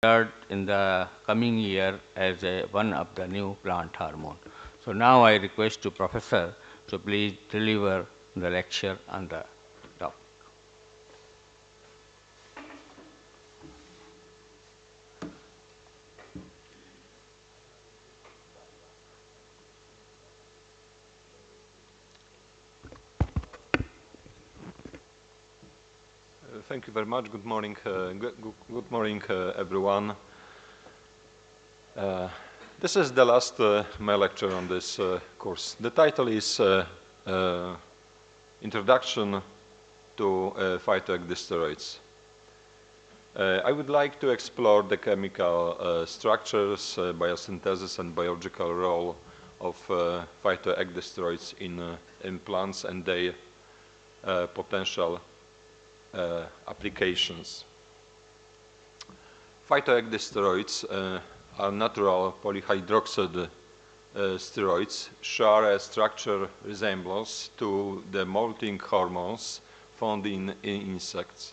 in the coming year as one of the new plant hormone. So now I request to Professor to please deliver the lecture on the topic. Thank you very much. Good morning, good morning, everyone. This is the last my lecture on this course. The title is Introduction to phytoecdysteroids. I would like to explore the chemical structures, biosynthesis, and biological role of phytoecdysteroids in plants and their potential applications. Phytoecdysteroids are natural polyhydroxide steroids, share a structure resemblance to the molting hormones found in insects.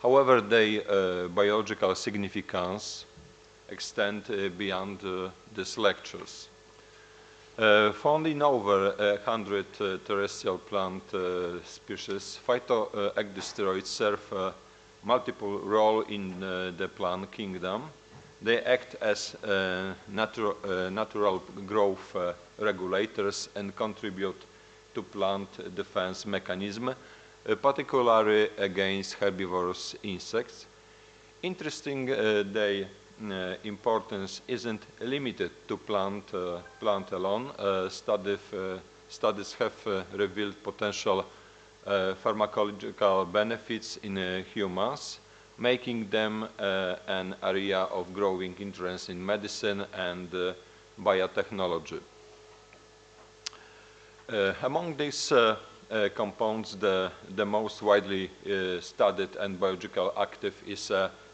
However, their biological significance extend beyond these lectures. Found in over 100 terrestrial plant species, phytoecdysteroids serve multiple roles in the plant kingdom. They act as natural growth regulators and contribute to plant defense mechanism, particularly against herbivorous insects. Interesting, their importance isn't limited to plant alone. Studies have revealed potential pharmacological benefits in humans, making them an area of growing interest in medicine and biotechnology. Among these compounds, the most widely studied and biological active is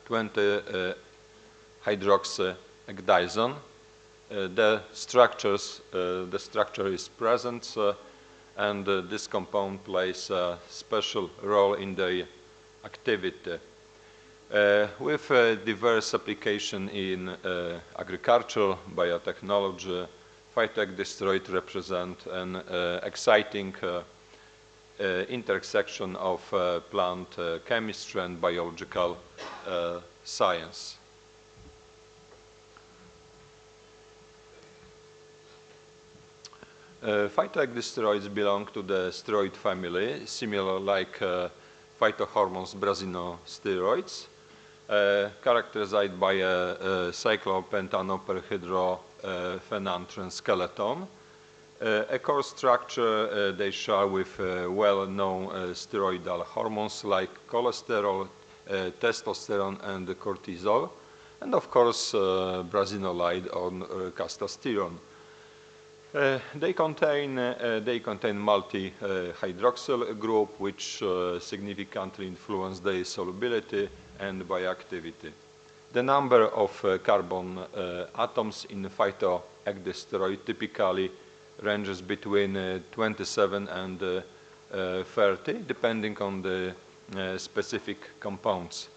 20-hydroxyecdizone. The structure is present, and this compound plays a special role in the activity. With diverse application in agriculture, biotechnology, phytoecdysteroids represent an exciting intersection of plant chemistry and biological science. Phytoecdysteroids belong to the steroid family, similar like phytohormones brazinosteroids, characterized by a cyclopentanoperhydrophenanthrene skeleton. A core structure they share with well-known steroidal hormones like cholesterol, testosterone, and cortisol, and of course brazinolide or castosterone. They contain multi-hydroxyl group, which significantly influence their solubility and bioactivity. The number of carbon atoms in phytoecdysteroid typically ranges between 27 and 30, depending on the specific compounds.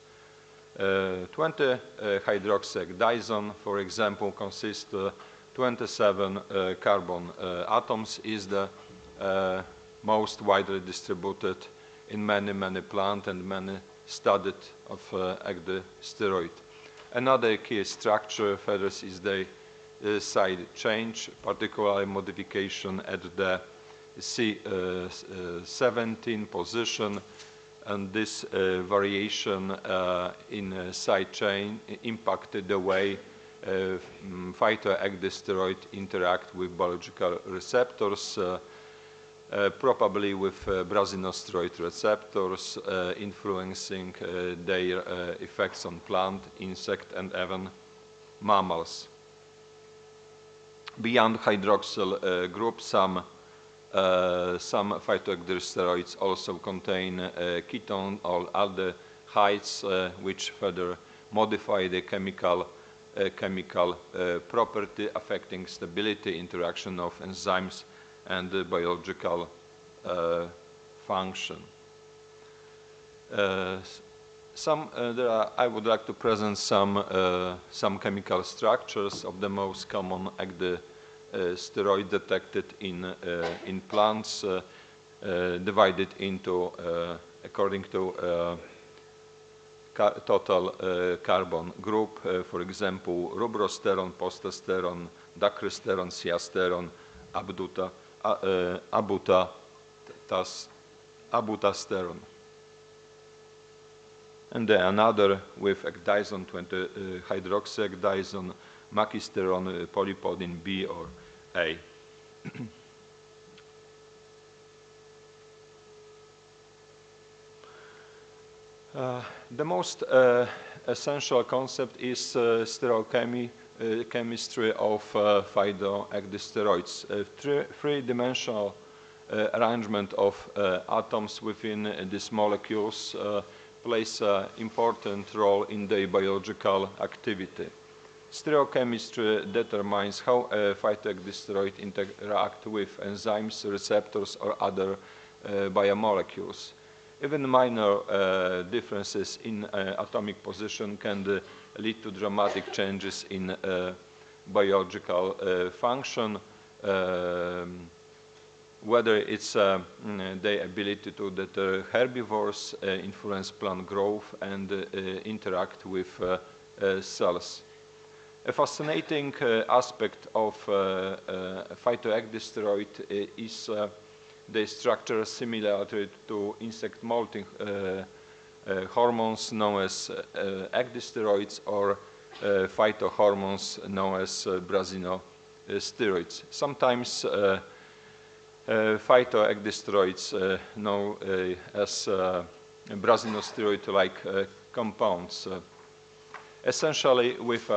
20-hydroxyecdizone, for example, consists 27 carbon atoms, is the most widely distributed in many plants and many studied of ecdysteroid. Another key structure feathers is the side change, particularly modification at the C17 position, and this variation in side chain impacted the way phytoecdysteroid interact with biological receptors, probably with brazinosteroid receptors, influencing their effects on plant, insect, and even mammals. Beyond hydroxyl group, some phytoecdysteroids also contain ketone or aldehydes, which further modify the chemical property affecting stability, interaction of enzymes, and biological function. I would like to present some chemical structures of the most common steroid detected in plants, divided into according to total carbon group. For example, rubrosterone, postosterone, dacrysterone, siasterone, abutasterone. And then another with ecdizone, 20-hydroxyecdizone, macisterone, polypodin B or A. The most essential concept is stereochemistry of phytoecdysteroids. Three-dimensional arrangement of atoms within these molecules plays an important role in their biological activity. Stereochemistry determines how a phytoecdysteroid interact with enzymes, receptors, or other biomolecules. Even minor differences in atomic position can lead to dramatic changes in biological function, whether it's the ability to deter herbivores, influence plant growth, and interact with cells. A fascinating aspect of phytoecdysteroid is the structure similar to insect molting hormones known as ecdysteroids or phytohormones known as brasinosteroids. Sometimes phytoecdysteroids known as brasinosteroid-like compounds. Essentially, with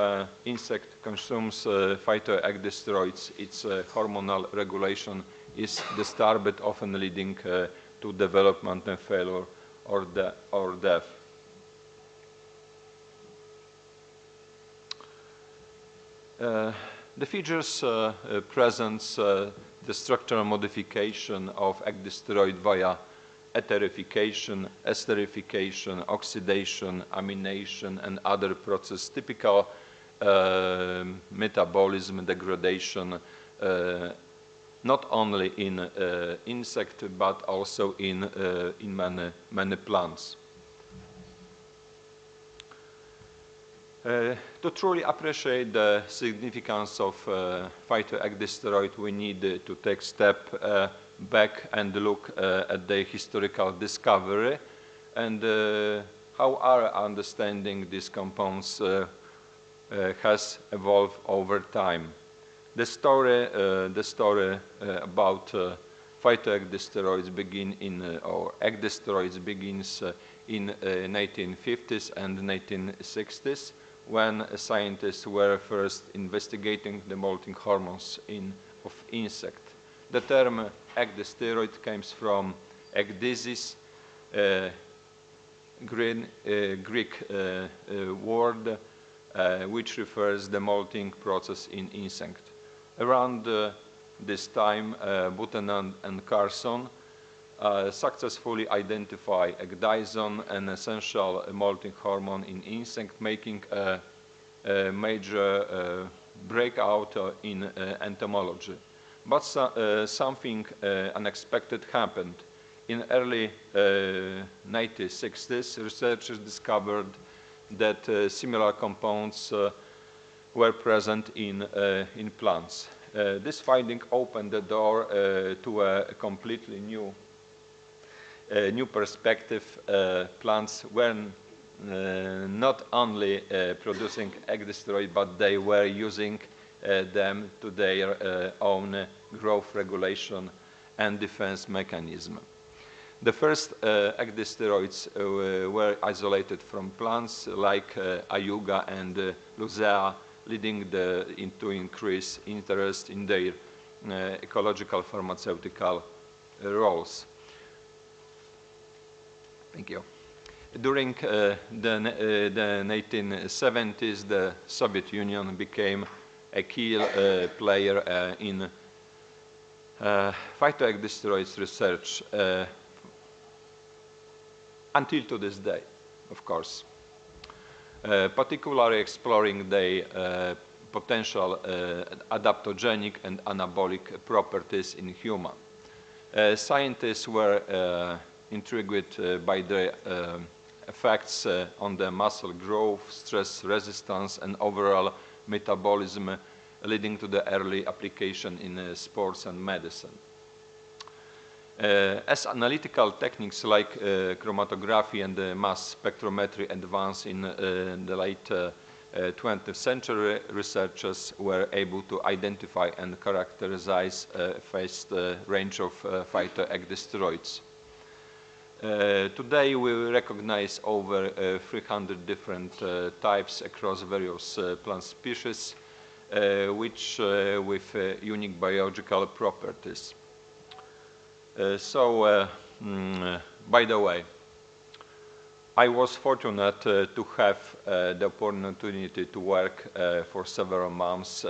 insect consumes phytoecdysteroids, its hormonal regulation is disturbed, often leading to developmental failure or death. The features presents the structural modification of ecdysteroid via etherification, esterification, oxidation, amination, and other processes, typical metabolism, degradation, not only in insect but also in many plants. To truly appreciate the significance of phytoecdysteroid, we need to take a step back and look at the historical discovery and how our understanding these compounds has evolved over time. The story about phytoecdysteroids or ecdysteroids begins in 1950s and 1960s, when scientists were first investigating the molting hormones of insects. The term ecdysteroid comes from ekdysis, Greek word which refers the molting process in insect. Around this time, Buchanan and Carson successfully identify ecdizone, an essential molting hormone in insect, making a major breakout in entomology. But something unexpected happened. In early 1960s, researchers discovered that similar compounds were present in plants. This finding opened the door to a completely new perspective. Plants were not only producing ecdysteroid, but they were using them to their own growth regulation and defense mechanism. The first ecdysteroids were isolated from plants like Ayuga and Lucea, leading to increased interest in their ecological pharmaceutical roles. Thank you. During the 1970s, the Soviet Union became a key player in phytoecdysteroids research until to this day. of course. Particularly exploring the potential adaptogenic and anabolic properties in human. Scientists were intrigued by the effects on the muscle growth, stress resistance, and overall metabolism, leading to the early application in sports and medicine. As analytical techniques like chromatography and mass spectrometry advanced in the late 20th century, researchers were able to identify and characterize a vast range of phytoecdysteroids. Today we recognize over 300 different types across various plant species, which with unique biological properties. By the way, I was fortunate to have the opportunity to work for several months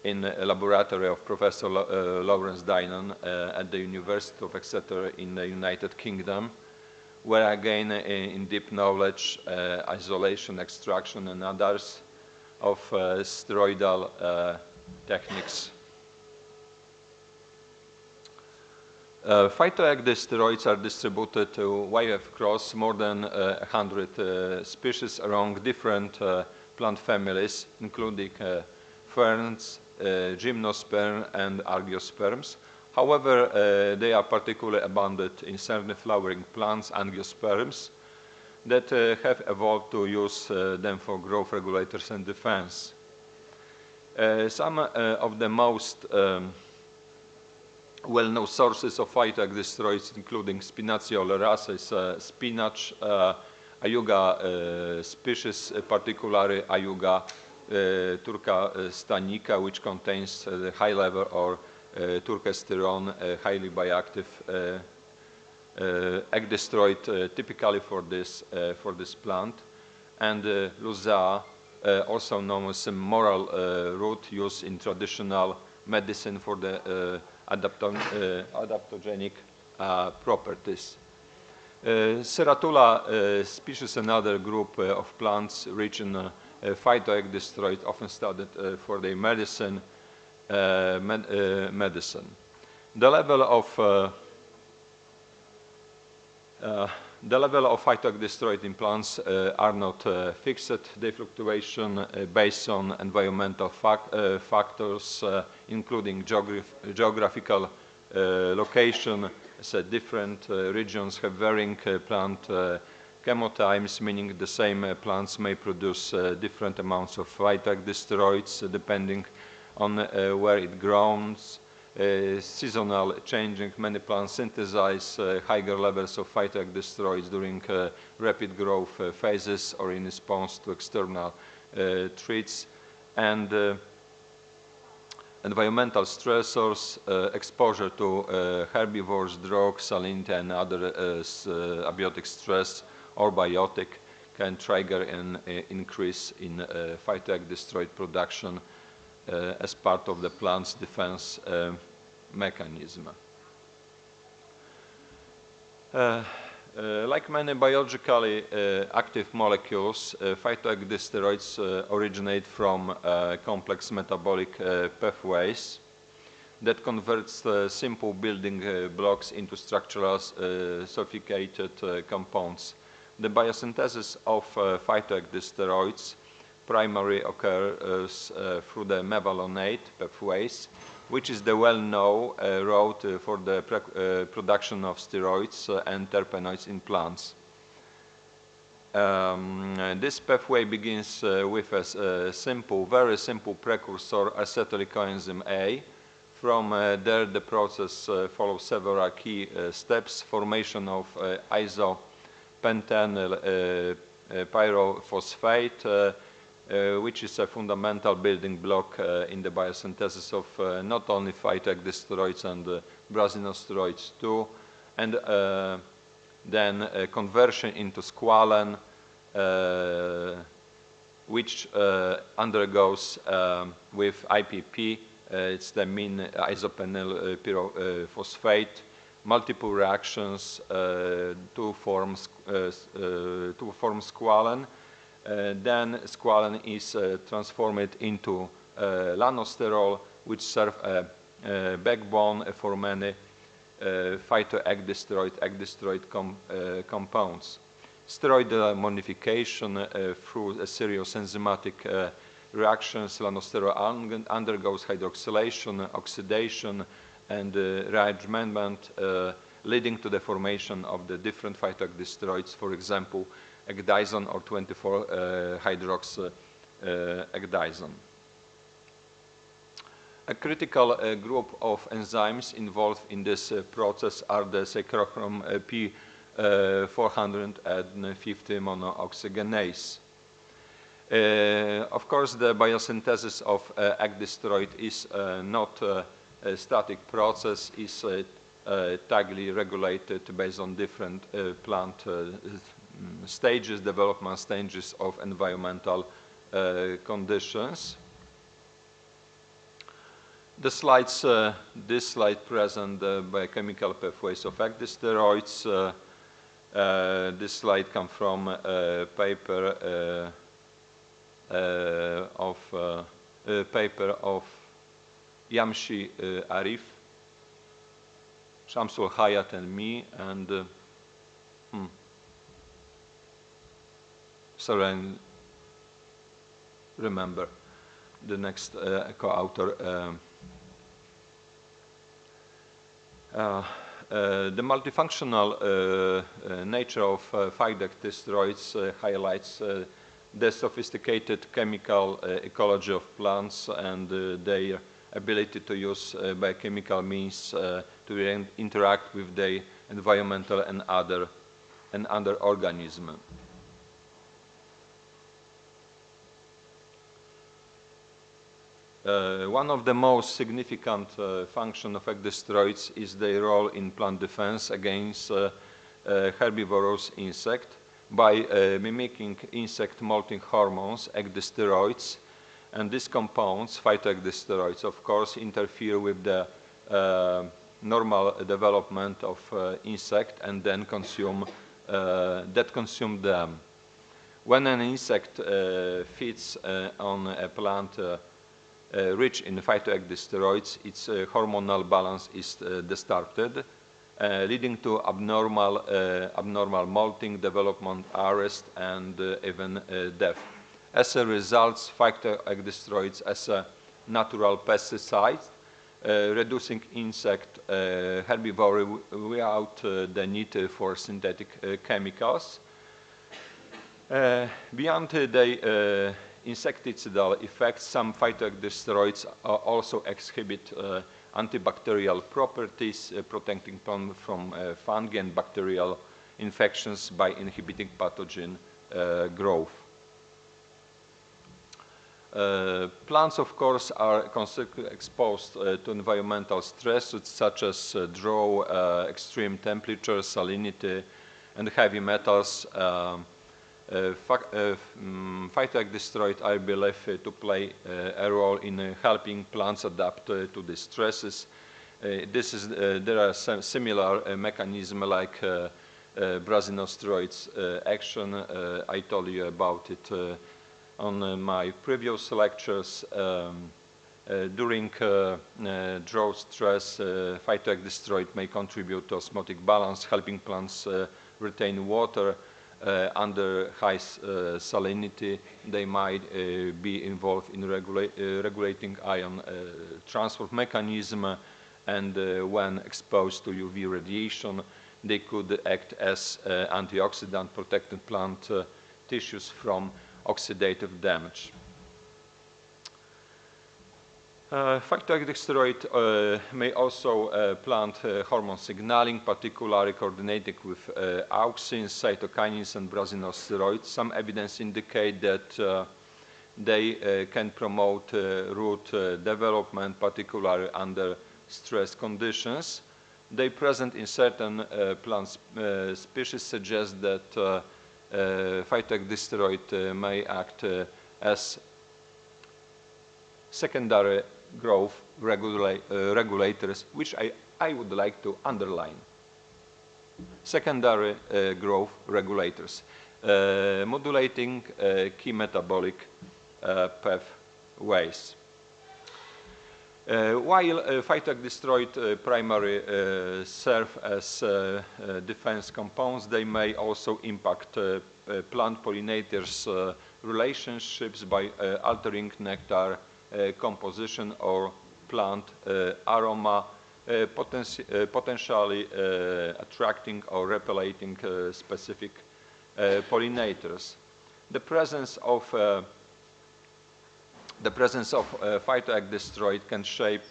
in a laboratory of Professor Lawrence Dinan at the University of Exeter in the United Kingdom, where I gained in deep knowledge, isolation, extraction, and others of steroidal techniques. Phytoecdysteroids are distributed wide across more than 100 species along different plant families, including ferns, gymnosperm, and argiosperms. However, they are particularly abundant in certain flowering plants, angiosperms, that have evolved to use them for growth regulators and defense. Some of the most well-known sources of phytoecdysteroids, including Spinacia oleracea, spinach, Ayuga species, particularly Ayuga turca stanica, which contains the high level of turkesterone, highly bioactive ecdysteroid, typically for this plant, and Luzea, also known as moral root, used in traditional medicine for the adaptogenic properties. Ceratula species, another group of plants rich in phytoecdysteroid, often studied for their medicine. The level of phytoecdysteroid in plants are not fixed. They fluctuation based on environmental factors, including geographical location. So different regions have varying plant chemotypes, meaning the same plants may produce different amounts of phytoecdysteroids depending on where it grows. Seasonal changing, many plants synthesize higher levels of phytoecdysteroids during rapid growth phases or in response to external threats, and environmental stressors, exposure to herbivores, drugs, salinity, and other abiotic stress or biotic can trigger an increase in phytoecdysteroid production as part of the plant's defense mechanism. Like many biologically active molecules, phytoecdysteroids originate from complex metabolic pathways that converts simple building blocks into structural sophisticated compounds. The biosynthesis of phytoecdysteroids primarily occurs through the mevalonate pathways, which is the well-known route for the production of steroids and terpenoids in plants. This pathway begins with a very simple precursor, acetyl coenzyme A. From there, the process follows several key steps: formation of isopentane pyrophosphate, which is a fundamental building block in the biosynthesis of not only phytoecdysteroids and brasinosteroids too, and then conversion into squalene, which undergoes with IPP, it's the mean isopenyl pyrophosphate, multiple reactions to form squalene. Then squalene is transformed into lanosterol, which serve a backbone for many phytoecdysteroid compounds. Steroid modification through a series of enzymatic reactions, lanosterol undergoes hydroxylation, oxidation, and rearrangement, leading to the formation of the different phytoecdysteroids, for example, ecdizone or 24-hydroxyecdizone. A critical group of enzymes involved in this process are the cyclochrome P450 monooxygenase. Of course, the biosynthesis of ecdysteroid is not a static process, is tightly regulated based on different plant stages, development stages of environmental conditions. The slides, this slide present biochemical pathways of ecdysteroids. This slide comes from a paper of Yamshi Arif, Shamsul Hayat, and me, and sorry, I remember the next co-author. The multifunctional nature of phytoecdysteroids highlights the sophisticated chemical ecology of plants and their ability to use biochemical means to interact with the environmental and other organisms. One of the most significant functions of ecdysteroids is their role in plant defense against herbivorous insect. By mimicking insect molting hormones, ecdysteroids, and these compounds, phytoecdysteroids, of course, interfere with the normal development of insect and then consume them. When an insect feeds on a plant rich in phytoecdysteroids, its hormonal balance is disturbed, leading to abnormal molting, development, arrest, and even death. As a result, phytoecdysteroids as a natural pesticide, reducing insect herbivory without the need for synthetic chemicals. Beyond the insecticidal effects, some phytoecdysteroids also exhibit antibacterial properties, protecting plants from fungi and bacterial infections by inhibiting pathogen growth. Plants, of course, are constantly exposed to environmental stress such as drought, extreme temperature, salinity, and heavy metals. Phytoecdysteroids are believed to play a role in helping plants adapt to these stresses. There are some similar mechanisms like brasinosteroids action. I told you about it on my previous lectures. During drought stress, phytoecdysteroid may contribute to osmotic balance, helping plants retain water. Under high salinity, they might be involved in regulating ion transport mechanism, and when exposed to UV radiation, they could act as antioxidant, protecting plant tissues from oxidative damage. Phytoecdysteroid may also plant hormone signaling, particularly coordinated with auxins, cytokinins, and brasinosteroids. Some evidence indicate that they can promote root development, particularly under stress conditions. They present in certain plant species suggest that phytoecdysteroid may act as secondary growth regulators, which I would like to underline. Secondary growth regulators, modulating key metabolic pathways. While phytoecdysteroid primary serve as defense compounds, they may also impact plant pollinators' relationships by altering nectar composition or plant aroma, potentially attracting or repelling specific pollinators. The presence of phytoecdysteroid can shape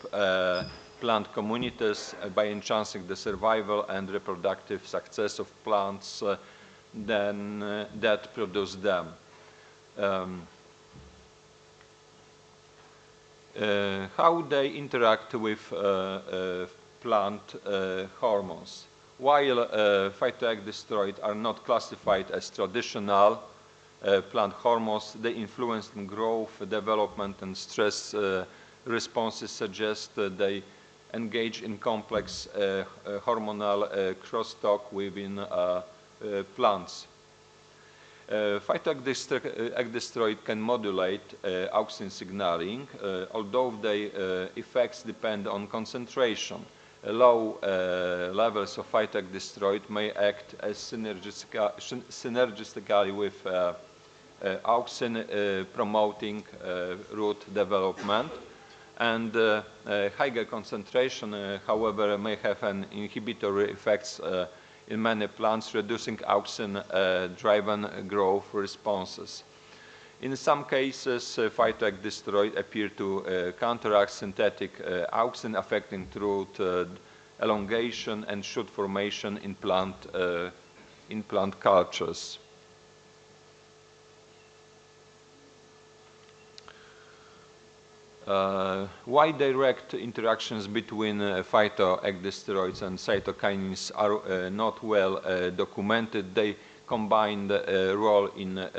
plant communities by enhancing the survival and reproductive success of plants that produce them. How they interact with plant hormones. While phytoecdysteroids are not classified as traditional plant hormones, they influence growth, development, and stress responses suggest they engage in complex hormonal crosstalk within plants. Phytoecdysteroid can modulate auxin signaling, although their effects depend on concentration. Low levels of phytoecdysteroid may act as synergistically with auxin, promoting root development, and higher concentration, however, may have an inhibitory effects in many plants, reducing auxin-driven growth responses. In some cases, phytoecdysteroid appear to counteract synthetic auxin, affecting root elongation and shoot formation in plant cultures. Why direct interactions between phytoecdysteroids and cytokinins are not well documented. They combined role in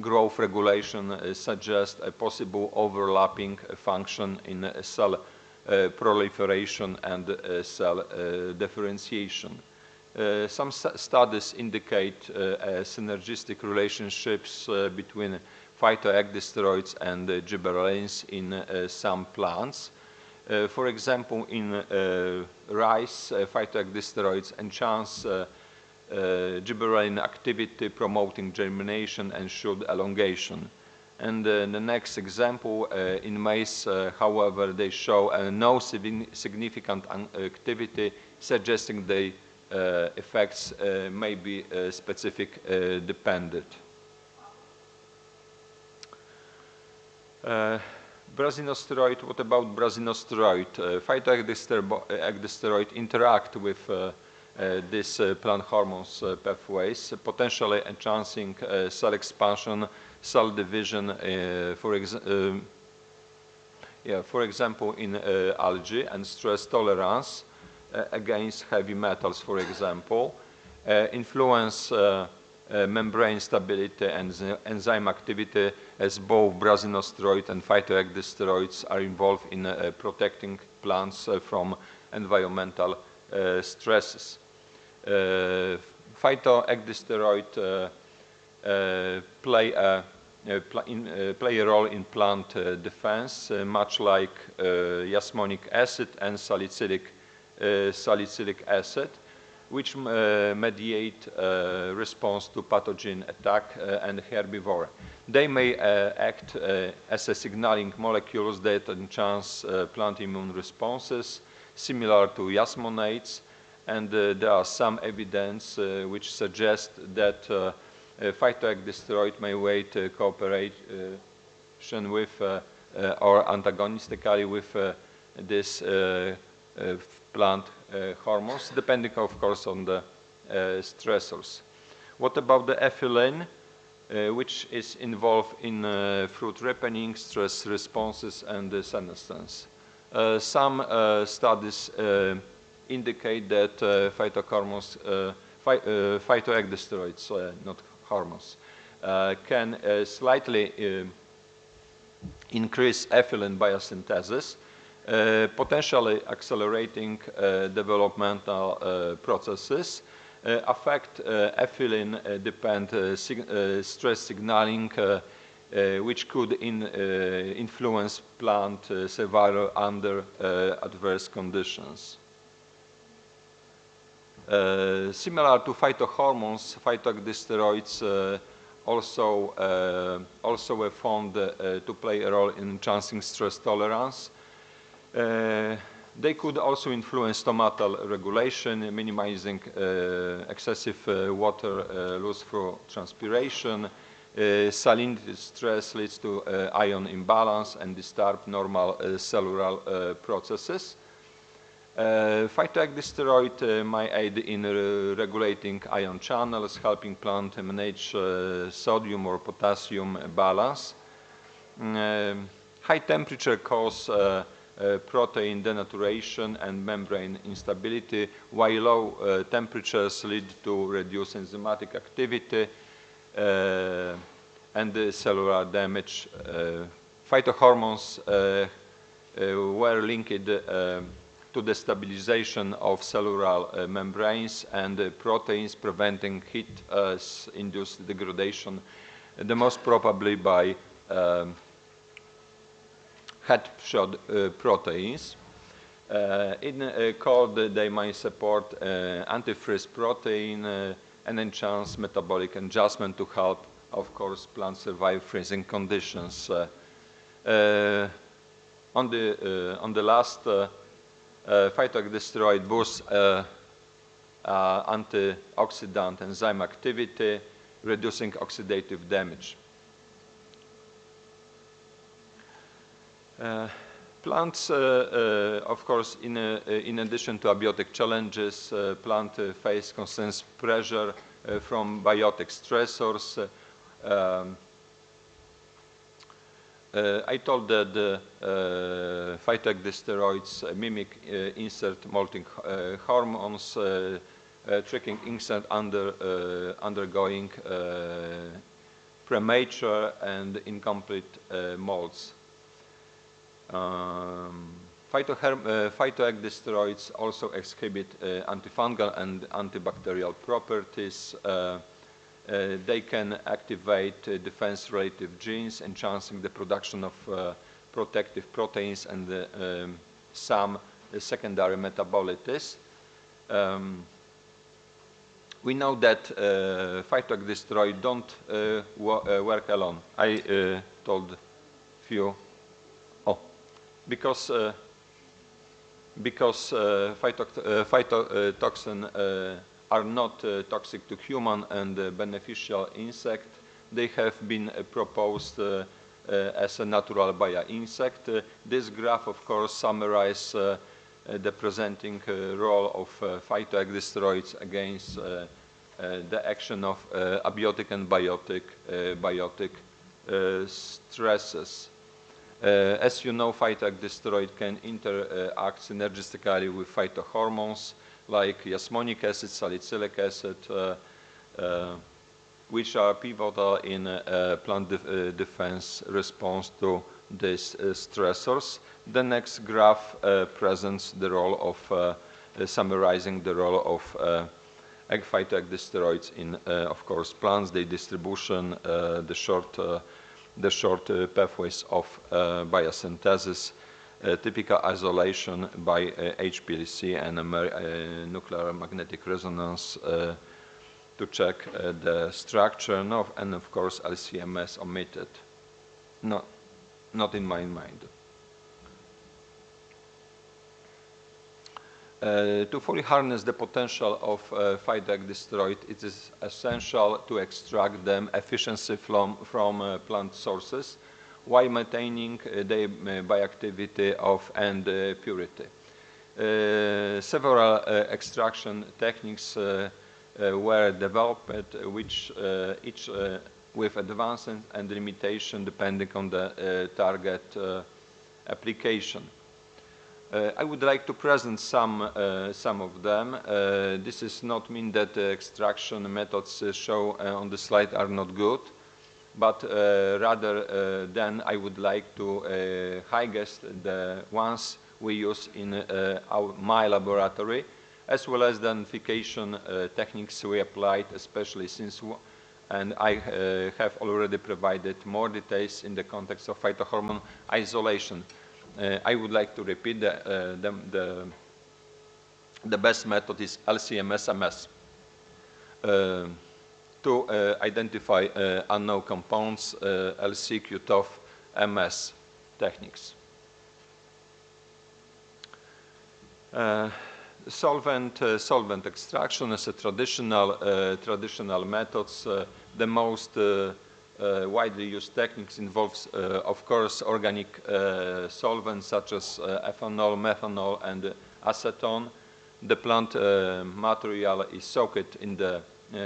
growth regulation suggest a possible overlapping function in cell proliferation and cell differentiation. Some studies indicate synergistic relationships between phytoecdysteroids and gibberellins in some plants. For example, in rice, phytoecdysteroids enhance gibberellin activity, promoting germination and shoot elongation. And the next example, in maize, however, they show no significant activity, suggesting the effects may be specific dependent. Brasinosteroid, what about brasinosteroid? Phytoecdysteroid interact with these plant hormones pathways, potentially enhancing cell expansion, cell division, for example, in algae, and stress tolerance against heavy metals, for example, influence membrane stability and enzyme activity, as both brasinosteroid and phytoecdysteroids are involved in protecting plants from environmental stresses. Phytoecdysteroid play a role in plant defense, much like yasmonic acid and salicylic acid, which mediate response to pathogen attack and herbivore. They may act as a signaling molecules that enhance plant immune responses, similar to yasmonates, and there are some evidence which suggests that phytoecdysteroid may weight cooperation with or antagonistically with this plant hormones, depending, of course, on the stressors. What about the ethylene, which is involved in fruit ripening, stress responses, and senescence? Some studies indicate that phytoecdysteroids, not hormones, can slightly increase ethylene biosynthesis, potentially accelerating developmental processes, affect ethylene-dependent stress signaling, which could influence plant survival under adverse conditions. Similar to phytohormones, phytoecdysteroids also were found to play a role in enhancing stress tolerance. They could also influence stomatal regulation, minimizing excessive water loss through transpiration. Salinity stress leads to ion imbalance and disturb normal cellular processes. Phytoecdysteroid may aid in regulating ion channels, helping plant manage sodium or potassium balance. High temperature cause protein denaturation and membrane instability, while low temperatures lead to reduced enzymatic activity and cellular damage. Phytohormones were linked to the stabilization of cellular membranes and proteins, preventing heat-induced degradation, the most probably by head-shot proteins. In cold, they may support antifreeze protein and enhance metabolic adjustment to help, of course, plants survive freezing conditions. On the last, phytoecdysteroid boosts antioxidant enzyme activity, reducing oxidative damage. Plants, of course, in addition to abiotic challenges, plants face constant pressure from biotic stressors. I told that the phytoecdysteroids mimic insect molting hormones, tricking insect undergoing premature and incomplete molts. Phytoecdysteroids also exhibit antifungal and antibacterial properties. They can activate defense-related genes, enhancing the production of protective proteins and some secondary metabolites. We know that phytoecdysteroids don't work alone. I told few. Because phytotoxins are not toxic to human and beneficial insect, they have been proposed as a natural by an insect. This graph, of course, summarizes the presenting role of phytoecdysteroids against the action of abiotic and biotic stresses. As you know, phytoecdysteroid can interact synergistically with phytohormones like jasmonic acid, salicylic acid, which are pivotal in plant defense response to these stressors. The next graph presents the role of summarizing the role of phytoecdysteroids in, of course, plants, their distribution, the short pathways of biosynthesis, typical isolation by HPLC and nuclear magnetic resonance to check the structure, and of course LCMS omitted. Not in my mind. To fully harness the potential of phytoecdysteroid, it is essential to extract them efficiently from plant sources while maintaining their bioactivity and purity. Several extraction techniques were developed, which each with advances and limitation depending on the target application. I would like to present some of them. This does not mean that the extraction methods shown on the slide are not good, but rather than I would like to highlight the ones we use in my laboratory, as well as the identification techniques we applied, especially since, and I have already provided more details in the context of phytohormone isolation. I would like to repeat the best method is LCMS-MS. To identify unknown compounds, LC, QTOF, MS techniques. Solvent extraction is a traditional methods. The most widely used techniques involves, of course, organic solvents such as ethanol, methanol, and acetone. The plant material is soaked in the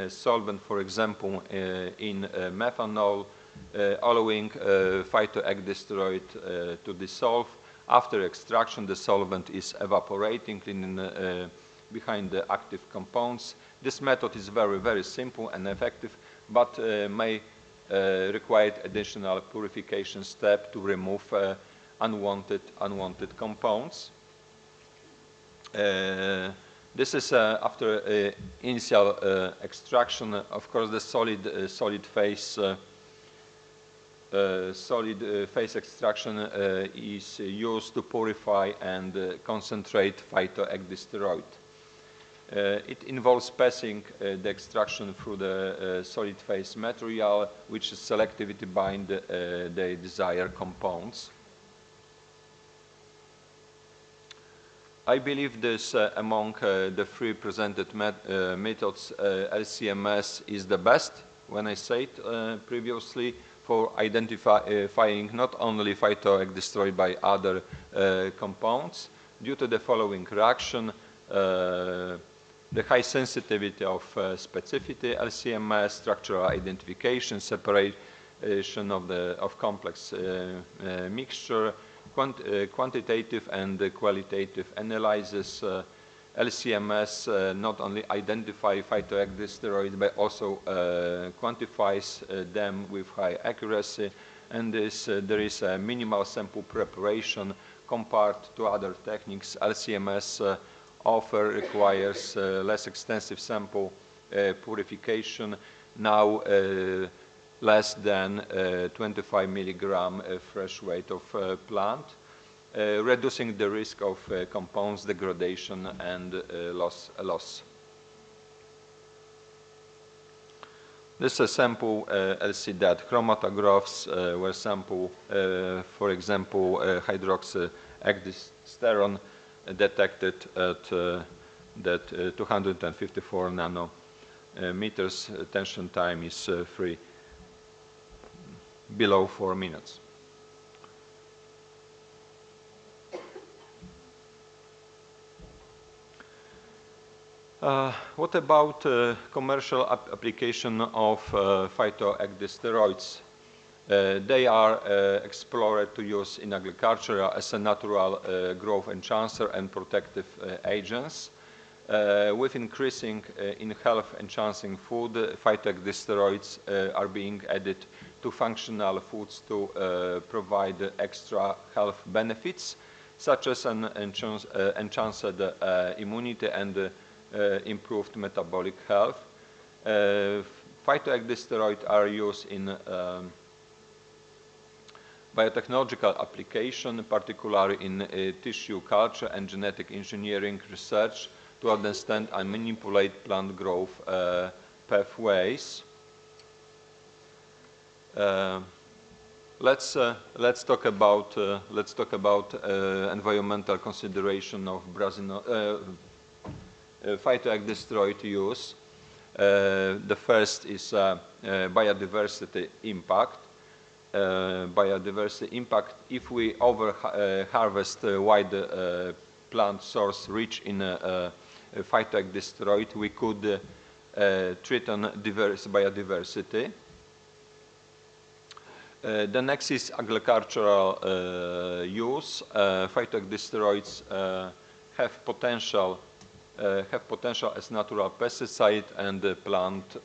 solvent, for example, in methanol, allowing phytoecdysteroid to dissolve. After extraction, the solvent is evaporating behind the active compounds. This method is very, very simple and effective, but may require additional purification step to remove unwanted compounds. This is after initial extraction. Of course, the solid phase extraction is used to purify and concentrate phytoecdysteroid. It involves passing the extraction through the solid phase material, which selectively bind the desired compounds. I believe this among the three presented methods, LCMS is the best, when I said previously, for identifying not only phytoecdysteroid by other compounds, due to the following reaction: the high sensitivity of specificity LCMS, structural identification, separation of complex mixture, quantitative and qualitative analysis. LCMS not only identify phytoecdysteroids but also quantifies them with high accuracy, and there is a minimal sample preparation compared to other techniques. LCMS offer requires less extensive sample purification, now less than 25 milligram fresh weight of plant, reducing the risk of compounds degradation and loss. This is a sample LC-DAT chromatographs where sample, for example, hydroxyecdysterone detected at that 254 nanometers. Tension time is below 4 minutes. What about commercial application of phytoecdysteroids? They are explored to use in agriculture as a natural growth enhancer and protective agents. With increasing in health enhancing food, phytoecdysteroids are being added to functional foods to provide extra health benefits, such as an enhanced immunity and improved metabolic health. Phytoecdysteroids are used in biotechnological application, particularly in tissue culture and genetic engineering research to understand and manipulate plant growth pathways. Let's talk about environmental consideration of phytoecdysteroid use. The first is biodiversity impact. If we harvest while the plant source rich in phytoecdysteroid, we could threaten biodiversity. The next is agricultural use. Phytoecdysteroids have potential as natural pesticide and plant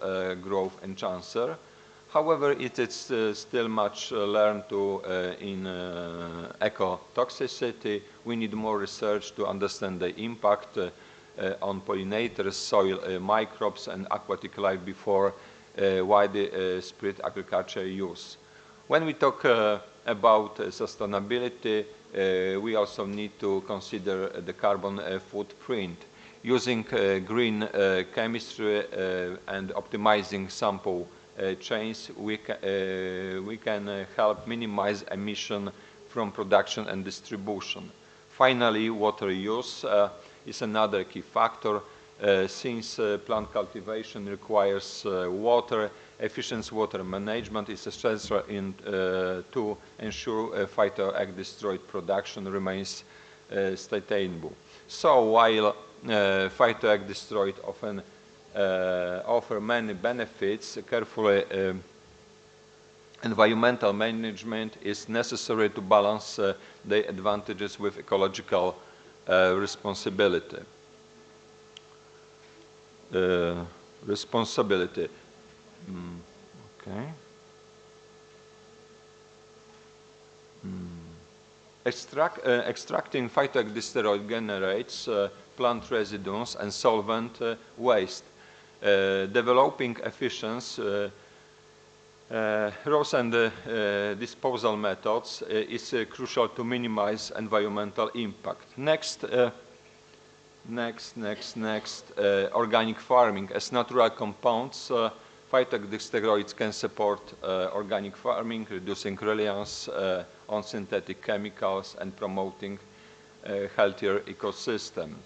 growth enhancer. However, it is still much learned to in ecotoxicity. We need more research to understand the impact on pollinators, soil microbes, and aquatic life before widespread agriculture use. When we talk about sustainability, we also need to consider the carbon footprint. Using green chemistry and optimizing sample chains, we can help minimize emission from production and distribution. Finally, water use is another key factor. Since plant cultivation requires water, efficient water management is essential to ensure phytoecdysteroid production remains sustainable. So while phytoecdysteroids often offer many benefits, carefully environmental management is necessary to balance the advantages with ecological responsibility. Okay. Extracting phytoecdysteroid generates plant residues and solvent waste. Developing efficient rows and disposal methods is crucial to minimize environmental impact. Next, organic farming. As natural compounds, phytoecdysteroids can support organic farming, reducing reliance on synthetic chemicals and promoting a healthier ecosystem.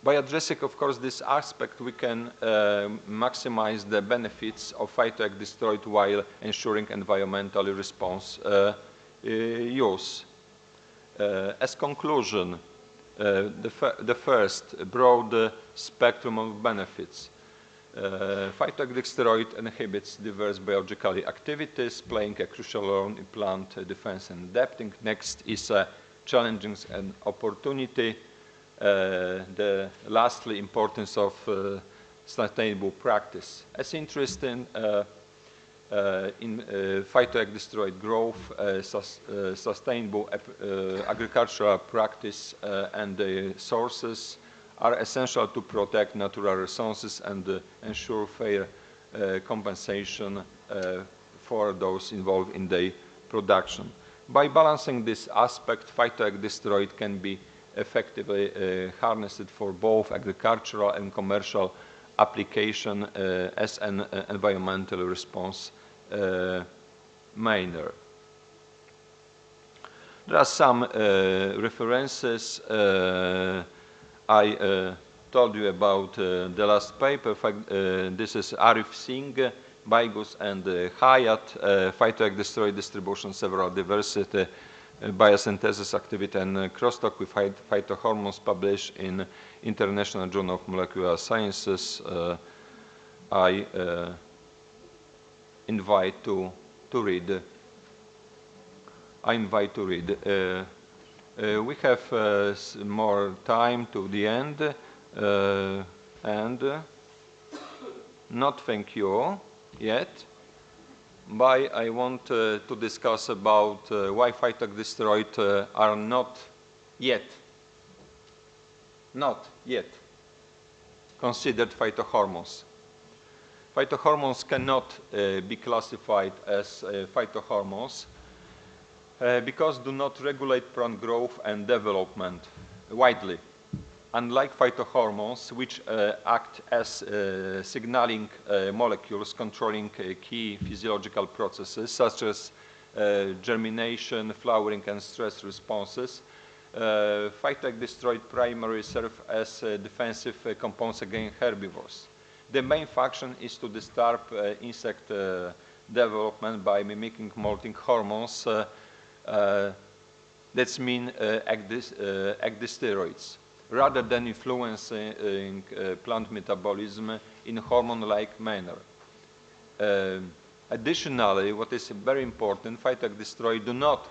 By addressing, of course, this aspect, we can maximize the benefits of phytoecdysteroid while ensuring environmental response use. As conclusion, the first broad spectrum of benefits. Phytoecdysteroid inhibits diverse biological activities, playing a crucial role in plant defense and adapting. Next is challenges and opportunity. The lastly, importance of sustainable practice. As interesting in phytoecdysteroid growth, sustainable agricultural practice and the sources are essential to protect natural resources and ensure fair compensation for those involved in their production. By balancing this aspect, phytoecdysteroid can be effectively harnessed for both agricultural and commercial application as an environmental response manner. There are some references. I told you about the last paper. This is Arif Singh, Baigus, and Hayat, phytoecdysteroid distribution, several diversity, biosynthesis activity, and crosstalk with phytohormones, published in International Journal of Molecular Sciences. I invite to read. We have more time to the end, and not thank you yet. But I want to discuss about why phytoecdysteroids are not yet considered phytohormones. Phytohormones cannot be classified as phytohormones because do not regulate plant growth and development widely. Unlike phytohormones, which act as signaling molecules controlling key physiological processes such as germination, flowering, and stress responses, phytoecdysteroids primarily serve as defensive compounds against herbivores. The main function is to disturb insect development by mimicking molting hormones, that's mean ecdysteroids, rather than influencing plant metabolism in hormone-like manner. Additionally, what is very important, phytoecdysteroids do not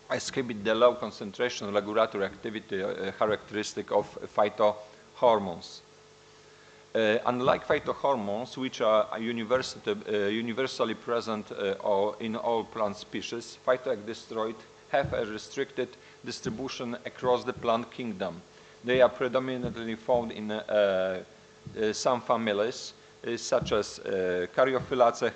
exhibit the low concentration regulatory activity characteristic of phytohormones. Unlike phytohormones, which are universally present in all plant species, phytoecdysteroids have a restricted distribution across the plant kingdom. They are predominantly found in some families, such as Caryophyllaceae,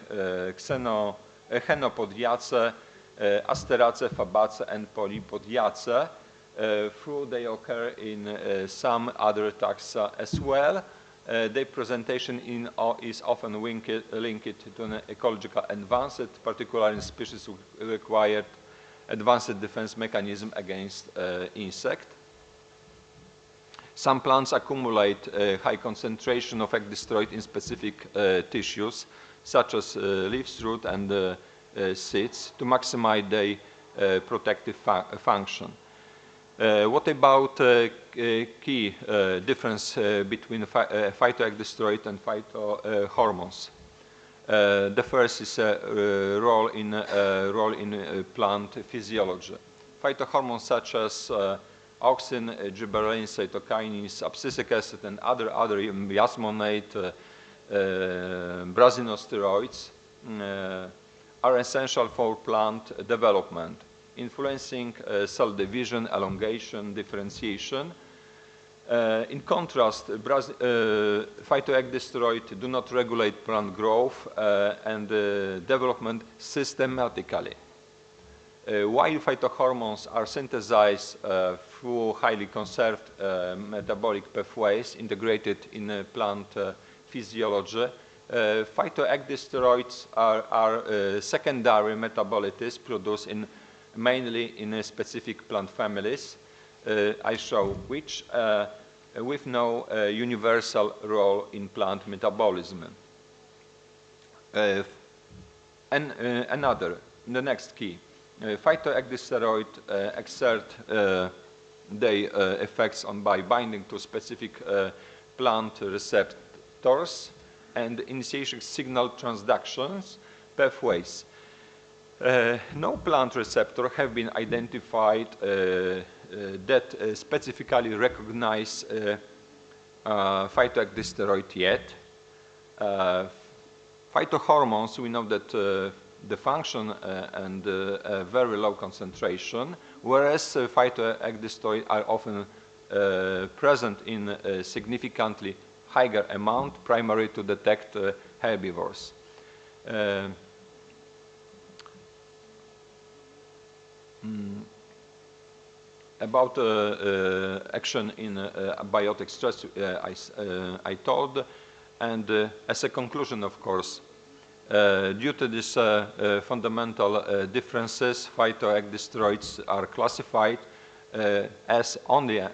Chenopodiaceae, Asteraceae, Fabaceae, and Polypodiaceae, though they occur in some other taxa as well. Their presentation is often linked to an ecological advanced, particularly in species who required advanced defense mechanism against insect. Some plants accumulate a high concentration of ecdysteroid in specific tissues, such as leaves, root, and seeds, to maximize their protective function. What about key difference between phytoecdysteroid and phytohormones? The first is a role in plant physiology. Phytohormones such as auxin, gibberellin, cytokinins, abscisic acid, and other yasmonate, brasinosteroids are essential for plant development, influencing cell division, elongation, differentiation. In contrast, phytoecdysteroids do not regulate plant growth and development systematically. While phytohormones are synthesized through highly conserved metabolic pathways integrated in plant physiology, phytoecdysteroids are secondary metabolites produced mainly in specific plant families, I show which, with no universal role in plant metabolism. The next key. Phytoecdysteroids exert their effects by binding to specific plant receptors and initiating signal transductions pathways. No plant receptor have been identified that specifically recognize phytoecdysteroid yet. Phytohormones, we know that the function and a very low concentration, whereas phytoecdysteroids are often present in a significantly higher amount, primarily to detect herbivores. About action in abiotic stress, I told, and as a conclusion, of course, due to these fundamental differences, phytoecdysteroids are classified as only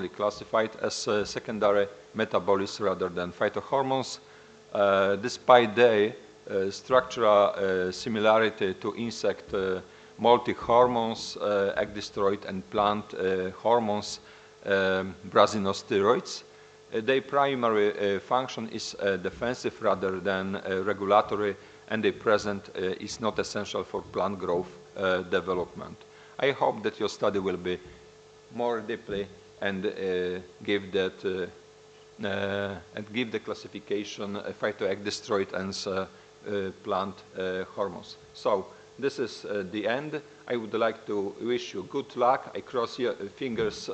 classified as secondary metabolites rather than phytohormones, despite their structural similarity to insect multi-hormones, ecdysteroid, and plant hormones, brasinosteroids. Their primary function is defensive rather than regulatory, and their presence is not essential for plant growth development. I hope that your study will be more deeply and give the classification phytoecdysteroid and plant hormones. So this is the end. I would like to wish you good luck. I cross your fingers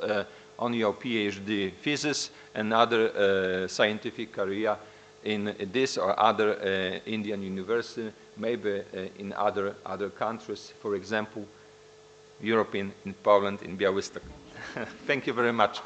on your PhD thesis and other scientific career in this or other Indian university, maybe in other countries, for example, Europe, in Poland, in Białystok. Thank you very much.